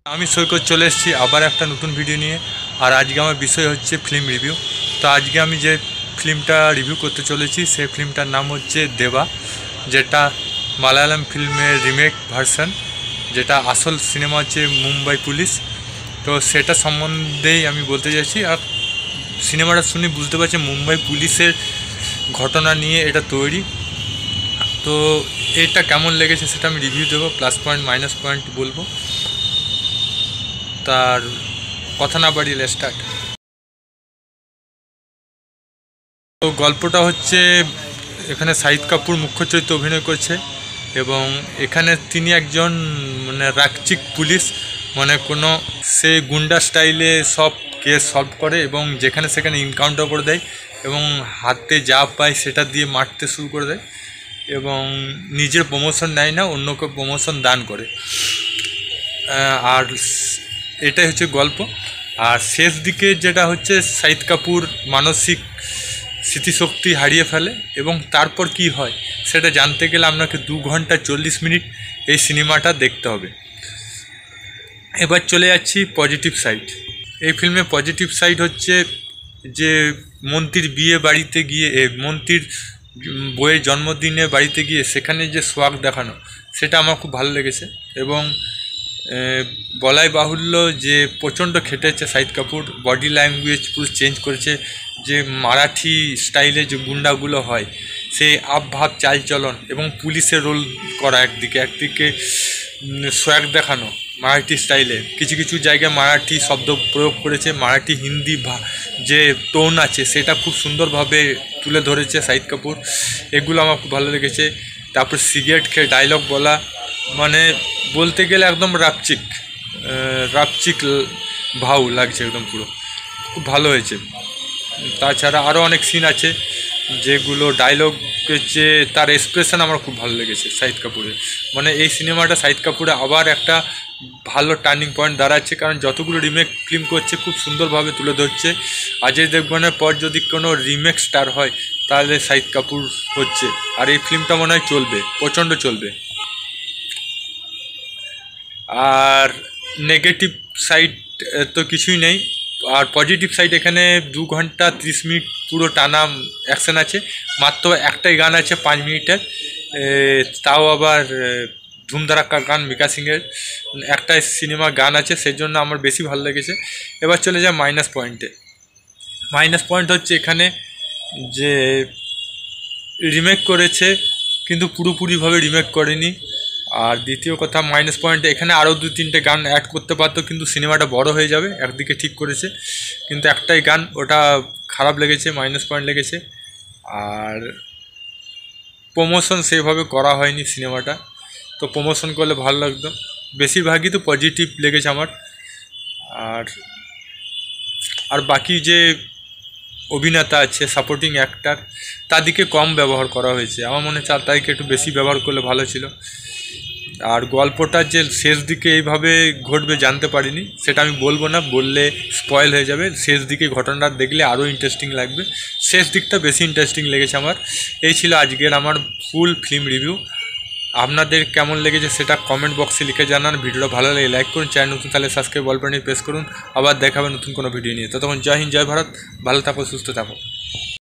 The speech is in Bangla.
আমি সৈকত চলে এসেছি আবার একটা নতুন ভিডিও নিয়ে। আর আজকে আমার বিষয় হচ্ছে ফিল্ম রিভিউ। তো আজকে আমি যে ফিল্মটা রিভিউ করতে চলেছি সেই ফিল্মটার নাম হচ্ছে দেবা, যেটা মালায়ালাম ফিল্মের রিমেক ভার্সন, যেটা আসল সিনেমা হচ্ছে মুম্বাই পুলিশ। তো সেটা সম্বন্ধেই আমি বলতে চাইছি। আর সিনেমাটা শুনে বুঝতে পারছি মুম্বাই পুলিশের ঘটনা নিয়ে এটা তৈরি। তো এটা কেমন লেগেছে সেটা আমি রিভিউ দেবো, প্লাস পয়েন্ট মাইনাস পয়েন্ট বলবো। তার কথা না বাড়িয়ে স্টার্ট। তো গল্পটা হচ্ছে, এখানে শাহিদ কাপুর মুখ্য চরিত্রে অভিনয় করছে এবং এখানে তিনি একজন রাকচিক পুলিশ, কোনো সে গুন্ডা স্টাইলে সব কেস সলভ করে এবং যেখানে সেখানে এনকাউন্টার করে দেয় এবং হাতে যা পায় সেটা দিয়ে মারতে শুরু করে দেয় এবং নিজের প্রমোশন নেয় না, অন্যকে প্রমোশন দান করে। আর এটাই হচ্ছে গল্প। আর শেষ দিকে যেটা হচ্ছে শাহিদ কাপুর মানসিক স্মৃতিশক্তি হারিয়ে ফেলে এবং তারপর কি হয় সেটা জানতে গেলে আপনাকে 2 ঘন্টা 40 মিনিট এই সিনেমাটা দেখতে হবে। এবার চলে যাচ্ছি পজিটিভ সাইড। এই ফিল্মে পজিটিভ সাইড হচ্ছে যে মন্ত্রীর বিয়ে বাড়িতে গিয়ে, মন্ত্রীর বইয়ের জন্মদিনে বাড়িতে গিয়ে সেখানে যে সোয়াগ দেখানো, সেটা আমার খুব ভালো লেগেছে। এবং বলাই বাহুল্য যে প্রচণ্ড খেটেছে শাহিদ কাপুর, বডি ল্যাঙ্গুয়েজ পুরো চেঞ্জ করেছে। যে মারাঠি স্টাইলে যে গুন্ডাগুলো হয় সেই আবভাব চালচলন এবং পুলিশের রোল করা, একদিকে সোয়াগ দেখানো মারাঠি স্টাইলে। কিছু কিছু জায়গায় মারাঠি শব্দ প্রয়োগ করেছে, মারাঠি হিন্দি যে টোন আছে সেটা খুব সুন্দরভাবে তুলে ধরেছে শাহিদ কাপুর। এগুলো আমার খুব ভালো লেগেছে। তারপর সিগারেট খেয়ে ডায়লগ বলা, বলতে গেলে একদম রাপচিক ভাও লাগছে, একদম পুরো খুব ভালো হয়েছে। তাছাড়া আরও অনেক সিন আছে যেগুলো ডায়লগের যে তার এক্সপ্রেশন আমার খুব ভালো লেগেছে শাহিদ কাপুরের। এই সিনেমাটা শাহিদ কাপুরে আবার একটা ভালো টার্নিং পয়েন্ট দাঁড়াচ্ছে, কারণ যতগুলো রিমেক ফিল্ম করছে খুব সুন্দরভাবে তুলে ধরছে। অজয় দেবগনের পর যদি কোনো রিমেক স্টার হয় তাহলে শাহিদ কাপুর হচ্ছে। আর এই ফিল্মটা মনে হয় চলবে, প্রচণ্ড চলবে। আর নেগেটিভ সাইড তো কিছুই নেই। আর পজিটিভ সাইড, এখানে 2 ঘন্টা 30 মিনিট পুরো টানা অ্যাকশান আছে। মাত্র একটাই গান আছে 5 মিনিটের, তাও আবার ধুমধারাক্কা গান মিকা সিংয়ের। একটাই সিনেমা গান আছে, সেই জন্য আমার বেশি ভালো লেগেছে। এবার চলে যায় মাইনাস পয়েন্টে। মাইনাস পয়েন্ট হচ্ছে এখানে যে রিমেক করেছে কিন্তু পুরোপুরিভাবে রিমেক করেনি। আর দ্বিতীয় কথা, মাইনাস পয়েন্টে এখানে আরও 2-3টে গান অ্যাড করতে পারতো, কিন্তু সিনেমাটা বড় হয়ে যাবে। একদিকে ঠিক করেছে কিন্তু একটাই গান, ওটা খারাপ লেগেছে, মাইনাস পয়েন্ট লেগেছে। আর প্রমোশন সেভাবে করা হয়নি সিনেমাটা, তো প্রমোশন করলে ভালো লাগতো। বেশিরভাগই তো পজিটিভ লেগেছে আমার। আর আর বাকি যে অভিনেতা আছে, সাপোর্টিং অ্যাক্টার, তাদেরকে কম ব্যবহার করা হয়েছে। আমার মনে হচ্ছে তাদেরকে একটু বেশি ব্যবহার করলে ভালো ছিল। আর গল্পটা যে শেষ দিকে এইভাবে ঘটবে জানতে পারিনি, সেটা আমি বলবো না, বললে স্পয়েল হয়ে যাবে। শেষ দিকে ঘটনাটা দেখলে আরও ইন্টারেস্টিং লাগবে। শেষ দিকটা বেশি ইন্টারেস্টিং লেগেছে আমার। এই ছিল আজকের আমার ফুল ফিল্ম রিভিউ। আপনাদের কেমন লেগেছে সেটা কমেন্ট বক্সে লিখে জানান। ভিডিওটা ভালো লাগে লাইক করুন, চ্যানেল নতুন তাহলে সাবস্ক্রাইব বল বাটনে প্রেস করুন। আবার দেখাবেন নতুন কোনো ভিডিও নিয়ে। ততক্ষণ জয় হিন্দ, জয় ভারত, ভালো থাকো, সুস্থ থাকো।